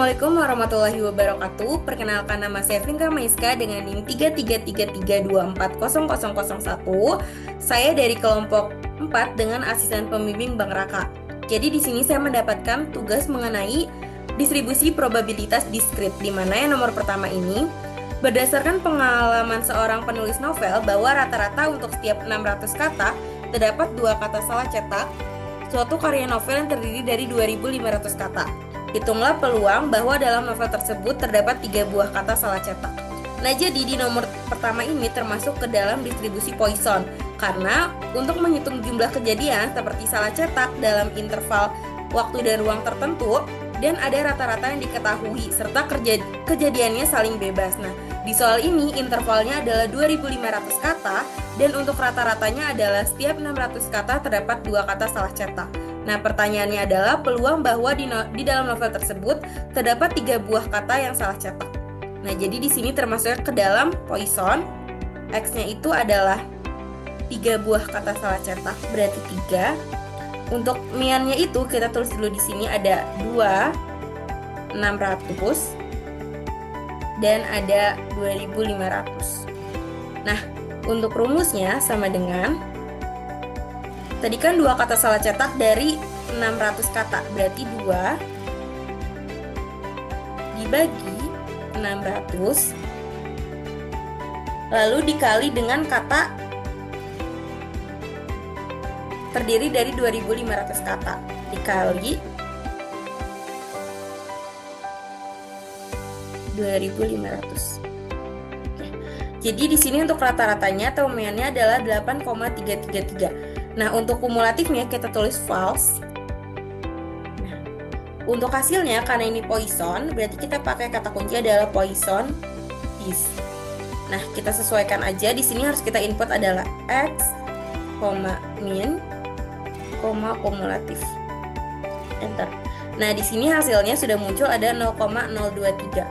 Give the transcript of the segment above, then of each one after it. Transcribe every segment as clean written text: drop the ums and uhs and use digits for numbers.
Assalamualaikum warahmatullahi wabarakatuh. Perkenalkan, nama saya Finka Maiska dengan NIM 33332400001. Saya dari kelompok 4 dengan asisten pembimbing Bang Raka. Jadi di sini saya mendapatkan tugas mengenai distribusi probabilitas diskrit, di mana yang nomor pertama ini berdasarkan pengalaman seorang penulis novel bahwa rata-rata untuk setiap 600 kata terdapat 2 kata salah cetak suatu karya novel yang terdiri dari 2.500 kata. Hitunglah peluang bahwa dalam novel tersebut terdapat 3 buah kata salah cetak. Nah, jadi di nomor pertama ini termasuk ke dalam distribusi Poisson, karena untuk menghitung jumlah kejadian seperti salah cetak dalam interval waktu dan ruang tertentu, dan ada rata-rata yang diketahui serta kejadiannya saling bebas. Nah, di soal ini intervalnya adalah 2.500 kata, dan untuk rata-ratanya adalah setiap 600 kata terdapat 2 kata salah cetak. Nah, pertanyaannya adalah peluang bahwa di dalam novel tersebut terdapat 3 buah kata yang salah cetak. Nah, jadi di sini termasuk ke dalam Poisson. X-nya itu adalah 3 buah kata salah cetak, berarti 3. Untuk miannya itu kita tulis dulu di sini ada 2.600 dan ada 2.500. Nah, untuk rumusnya sama dengan tadi kan 2 kata salah cetak dari 600 kata, berarti 2 dibagi 600 lalu dikali dengan kata terdiri dari 2.500 kata dikali 2.500. Oke. Jadi di sini untuk rata-ratanya atau miannya adalah 8,333. Nah, untuk kumulatifnya kita tulis false. Nah, untuk hasilnya karena ini Poisson, berarti kita pakai kata kunci adalah Poisson is. Nah, kita sesuaikan aja. Di sini harus kita input adalah X, min, kumulatif. Enter. Nah, di sini hasilnya sudah muncul ada 0,023.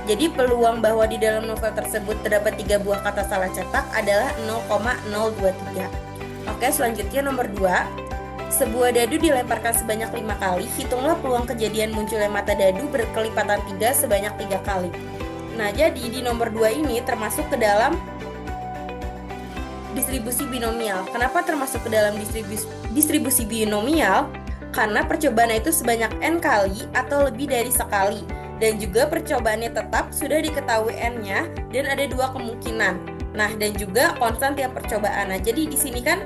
Jadi peluang bahwa di dalam novel tersebut terdapat 3 buah kata salah cetak adalah 0,023. Oke, selanjutnya nomor 2. Sebuah dadu dilemparkan sebanyak 5 kali. Hitunglah peluang kejadian munculnya mata dadu berkelipatan 3 sebanyak 3 kali. Nah, jadi di nomor 2 ini termasuk ke dalam distribusi binomial. Kenapa termasuk ke dalam distribusi binomial? Karena percobaannya itu sebanyak n kali atau lebih dari sekali. Dan juga percobaannya tetap sudah diketahui n-nya dan ada 2 kemungkinan. Nah, dan juga konstan tiap percobaan. Nah, jadi di sini kan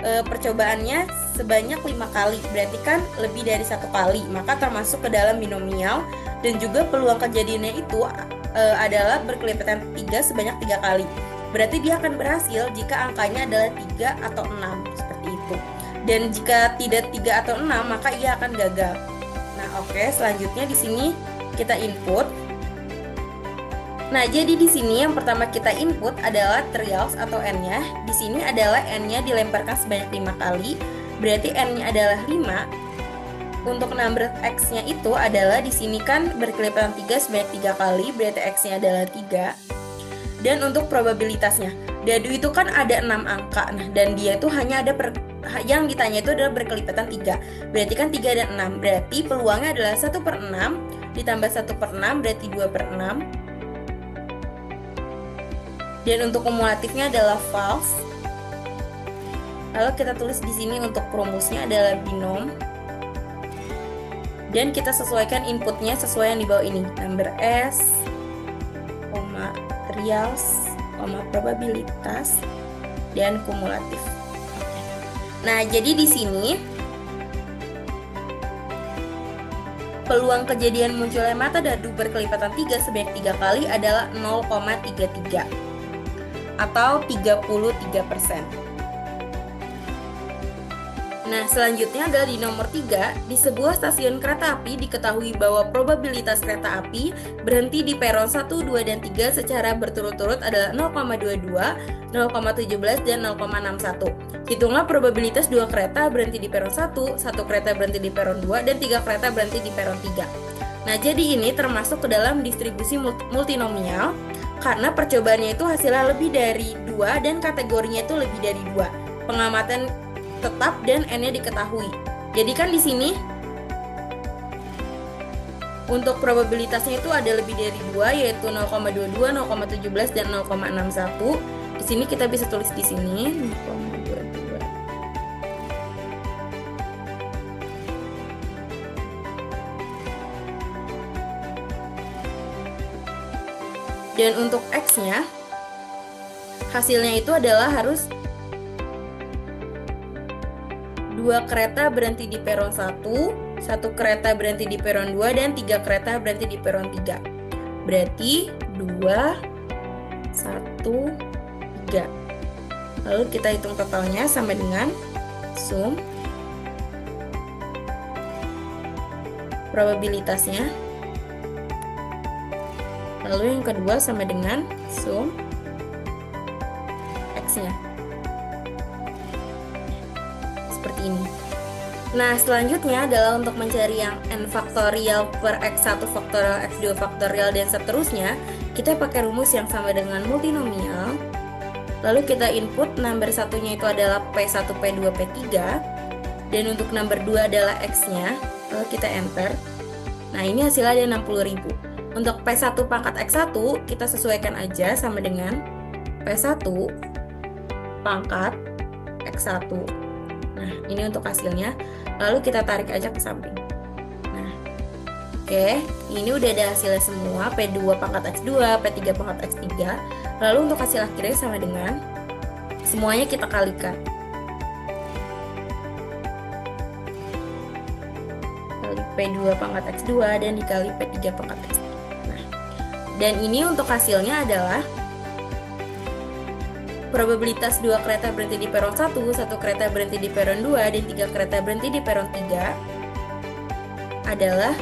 percobaannya sebanyak 5 kali, berarti kan lebih dari 1 kali, maka termasuk ke dalam binomial. Dan juga peluang kejadiannya itu adalah berkelipatan 3 sebanyak 3 kali. Berarti dia akan berhasil jika angkanya adalah 3 atau 6, seperti itu. Dan jika tidak 3 atau 6, maka ia akan gagal. Nah, oke, selanjutnya di sini kita input. Nah, jadi di sini yang pertama kita input adalah trials atau n-nya. Di sini adalah n-nya dilemparkan sebanyak 5 kali, berarti n-nya adalah 5. Untuk number x-nya itu adalah di sini kan berkelipatan 3 sebanyak 3 kali, berarti x-nya adalah 3. Dan untuk probabilitasnya, dadu itu kan ada 6 angka. Nah, dan dia itu hanya ada yang ditanya itu adalah berkelipatan 3. Berarti kan 3 dan 6. Berarti peluangnya adalah 1/6 ditambah 1/6 berarti 2/6. Dan untuk kumulatifnya adalah false. Lalu kita tulis di sini untuk rumusnya adalah binom. Dan kita sesuaikan inputnya sesuai yang di bawah ini. Number S, trials, probabilitas, dan kumulatif. Nah, jadi di sini peluang kejadian munculnya mata dadu berkelipatan 3 sebanyak 3 kali adalah 0,33 atau 33%. Nah, selanjutnya adalah di nomor 3, di sebuah stasiun kereta api diketahui bahwa probabilitas kereta api berhenti di peron 1, 2, dan 3 secara berturut-turut adalah 0,22, 0,17, dan 0,61. Hitunglah probabilitas 2 kereta berhenti di peron 1, 1 kereta berhenti di peron 2, dan 3 kereta berhenti di peron 3. Nah, jadi ini termasuk ke dalam distribusi multinomial karena percobaannya itu hasilnya lebih dari 2 dan kategorinya itu lebih dari 2. Pengamatan tetap dan n-nya diketahui. Jadi kan di sini Untuk probabilitasnya itu ada lebih dari 2, yaitu 0,22, 0,17, dan 0,61. Di sini kita bisa tulis di sini 0,22. Dan untuk X-nya, hasilnya itu adalah harus 2 kereta berhenti di peron 1, 1 kereta berhenti di peron 2, dan 3 kereta berhenti di peron 3. Berarti 2, 1, 3. Lalu kita hitung totalnya sama dengan sum probabilitasnya. Lalu yang kedua sama dengan sum X-nya. Seperti ini. Nah, selanjutnya adalah untuk mencari yang n faktorial per x1 faktorial, x2 faktorial, dan seterusnya. Kita pakai rumus yang sama dengan multinomial. Lalu kita input number satunya itu adalah P1, P2, P3. Dan untuk number 2 adalah X-nya. Lalu kita enter. Nah, ini hasilnya ada 60.000. Untuk P1 pangkat X1, kita sesuaikan aja sama dengan P1 pangkat X1. Nah, ini untuk hasilnya. Lalu kita tarik aja ke samping. Nah, oke. Ini udah ada hasilnya semua. P2 pangkat X2, P3 pangkat X3. Lalu untuk hasil akhirnya sama dengan semuanya kita kalikan. Kali P2 pangkat X2 dan dikali P3 pangkat X3. Dan ini untuk hasilnya adalah probabilitas 2 kereta berhenti di peron 1, 1 kereta berhenti di peron 2, dan 3 kereta berhenti di peron 3 adalah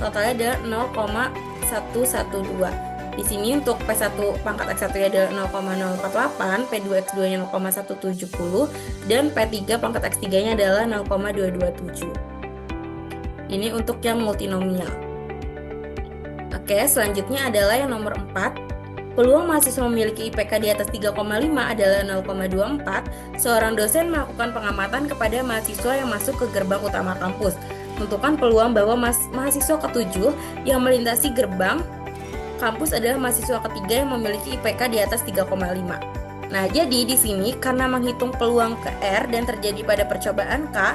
totalnya adalah 0,112. Di sini untuk P1 pangkat X1 adalah 0,048, P2 X2 nya 0,170, dan P3 pangkat X3 nya adalah 0,227. Ini untuk yang multinomial. Oke, selanjutnya adalah yang nomor 4. Peluang mahasiswa memiliki IPK di atas 3,5 adalah 0,24. Seorang dosen melakukan pengamatan kepada mahasiswa yang masuk ke gerbang utama kampus. Tentukan peluang bahwa mahasiswa ke-7 yang melintasi gerbang kampus adalah mahasiswa ketiga yang memiliki IPK di atas 3,5. Nah, jadi di sini karena menghitung peluang ke R dan terjadi pada percobaan K,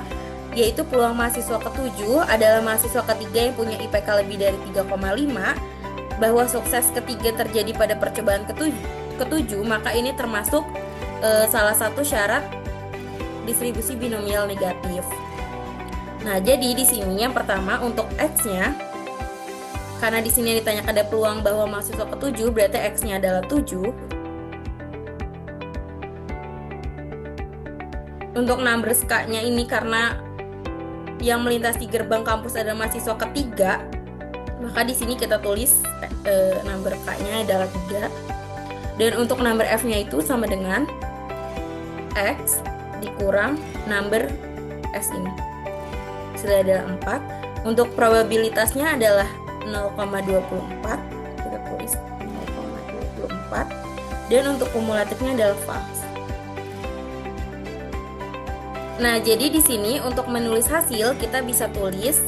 yaitu peluang mahasiswa ke-7 adalah mahasiswa ketiga yang punya IPK lebih dari 3,5, bahwa sukses ketiga terjadi pada percobaan ke-7, maka ini termasuk salah satu syarat distribusi binomial negatif. Nah, jadi di sini yang pertama untuk X-nya, karena di sini ditanyakan ada peluang bahwa mahasiswa ke-7, berarti X-nya adalah 7. Untuk numbers K-nya ini karena yang melintasi gerbang kampus adalah mahasiswa ketiga, maka di sini kita tulis number K-nya adalah 3. Dan untuk number F-nya itu sama dengan X dikurang number S ini. Sudah ada 4. Untuk probabilitasnya adalah 0,24. Kita tulis 0,24. Dan untuk kumulatifnya adalah false. Nah, jadi di sini untuk menulis hasil kita bisa tulis.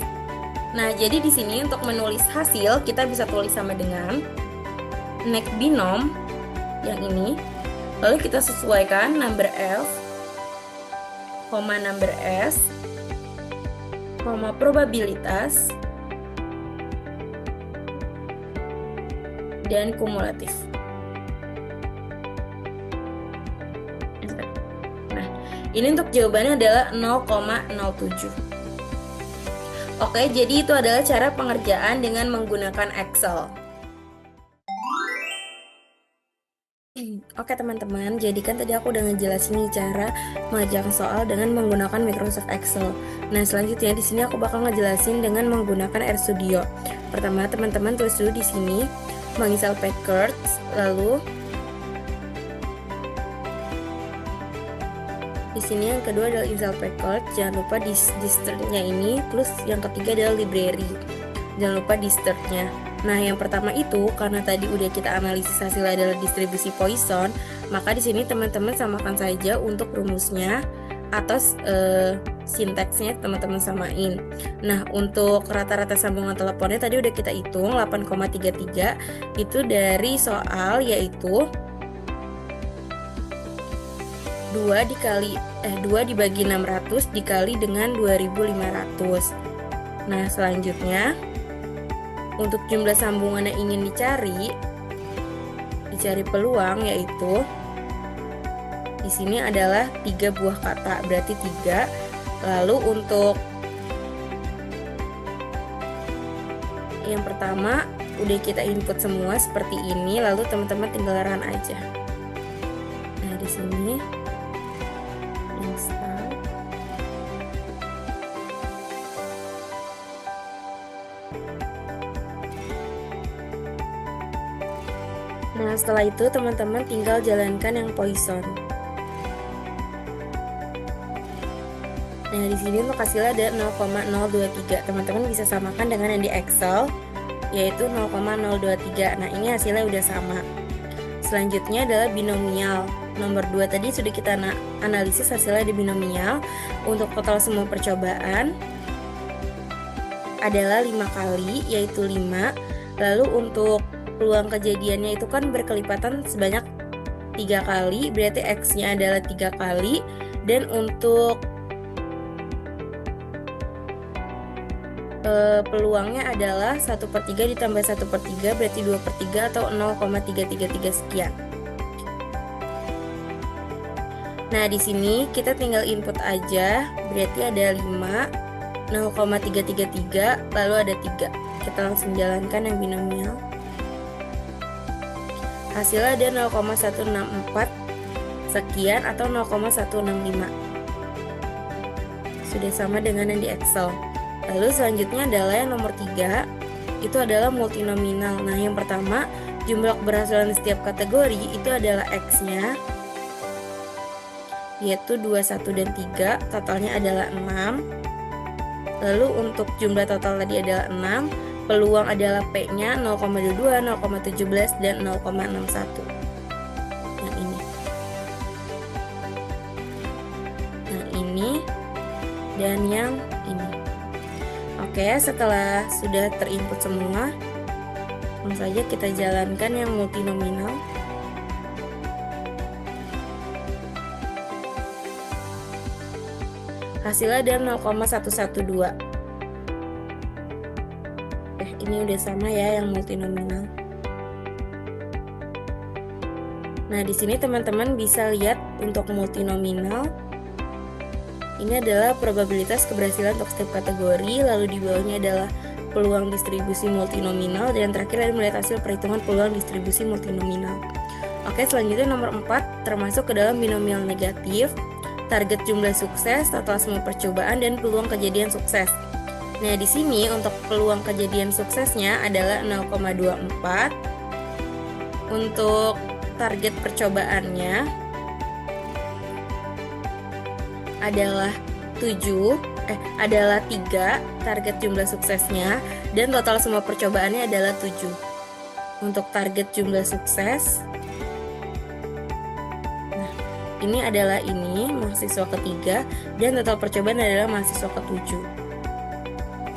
Nah, jadi di sini untuk menulis hasil kita bisa tulis sama dengan next binom yang ini. Lalu kita sesuaikan number F, number S, probabilitas dan kumulatif. Ini untuk jawabannya adalah 0,07. Oke, jadi itu adalah cara pengerjaan dengan menggunakan Excel. Oke teman-teman, jadi kan tadi aku udah ngejelasin nih cara mengerjakan soal dengan menggunakan Microsoft Excel. Nah, selanjutnya di sini aku bakal ngejelasin dengan menggunakan RStudio. Pertama, teman-teman tulis dulu di sini menginstal package, lalu di sini yang kedua adalah install package, jangan lupa di startnya ini, terus yang ketiga adalah library, jangan lupa di startnya. Nah, yang pertama itu karena tadi udah kita analisis hasilnya adalah distribusi Poisson, maka di sini teman-teman samakan saja untuk rumusnya atas sintaksnya teman-teman samain. Nah, untuk rata-rata sambungan teleponnya tadi udah kita hitung 8,33 itu dari soal yaitu 2 dibagi 600 dikali dengan 2500. Nah, selanjutnya untuk jumlah sambungan yang ingin dicari peluang yaitu di sini adalah 3 buah kata, berarti 3. Lalu untuk yang pertama udah kita input semua seperti ini, lalu teman-teman tinggal run aja. Nah, di sini install. Nah, setelah itu teman-teman tinggal jalankan yang Poisson. Nah, di sini untuk hasilnya ada 0,023. Teman-teman bisa samakan dengan yang di Excel, yaitu 0,023. Nah, ini hasilnya udah sama. Selanjutnya adalah binomial. Nomor 2 tadi sudah kita analisis hasilnya di binomial. Untuk total semua percobaan adalah 5 kali, yaitu 5. Lalu untuk peluang kejadiannya itu kan berkelipatan sebanyak 3 kali, berarti X-nya adalah 3 kali. Dan untuk peluangnya adalah 1/3 ditambah 1/3 berarti 2/3 atau 0,333 sekian. Nah, di sini kita tinggal input aja, berarti ada 5, 0,333, lalu ada 3. Kita langsung jalankan yang binomial. Hasilnya ada 0,164 sekian atau 0,165. Sudah sama dengan yang di Excel. Lalu selanjutnya adalah yang nomor 3, itu adalah multinominal. Nah, yang pertama, jumlah keberhasilan setiap kategori itu adalah X-nya, yaitu 2, 1, dan 3, totalnya adalah 6. Lalu untuk jumlah total tadi adalah 6, peluang adalah P-nya 0,22, 0,17, dan 0,61. Yang ini. Yang ini, dan yang ini. Oke, setelah sudah terinput semua, langsung saja kita jalankan yang multinominal. Hasilnya ada 0,112. Ini udah sama ya yang multinominal. Nah, di sini teman-teman bisa lihat untuk multinominal. Ini adalah probabilitas keberhasilan untuk setiap kategori, lalu di bawahnya adalah peluang distribusi multinominal, dan terakhir ada melihat hasil perhitungan peluang distribusi multinominal. Oke, selanjutnya nomor 4 termasuk ke dalam binomial negatif, target jumlah sukses, total semua percobaan, dan peluang kejadian sukses. Nah, di sini untuk peluang kejadian suksesnya adalah 0,24. Untuk target percobaannya adalah 3 target jumlah suksesnya, dan total semua percobaannya adalah 7. Untuk target jumlah sukses, nah, ini adalah mahasiswa ketiga, dan total percobaan adalah mahasiswa ke-7.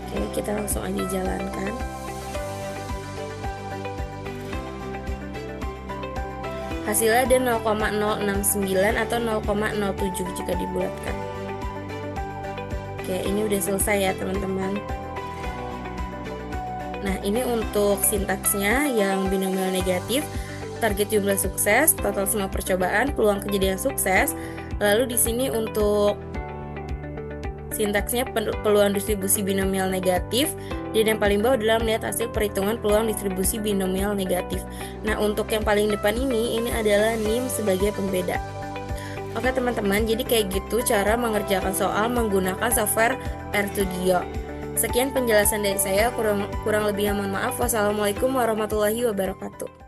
Oke, kita langsung aja jalankan. Hasilnya ada 0,069 atau 0,07 jika dibulatkan. Oke, ini udah selesai ya teman-teman. Nah, ini untuk sintaksnya yang binomial negatif, target jumlah sukses, total semua percobaan, peluang kejadian sukses. Lalu di sini untuk sintaksnya peluang distribusi binomial negatif, dan yang paling bawah adalah melihat hasil perhitungan peluang distribusi binomial negatif. Nah, untuk yang paling depan ini adalah NIM sebagai pembeda. Oke teman-teman, jadi kayak gitu cara mengerjakan soal menggunakan software RStudio. Sekian penjelasan dari saya, kurang lebihnya mohon maaf. Wassalamualaikum warahmatullahi wabarakatuh.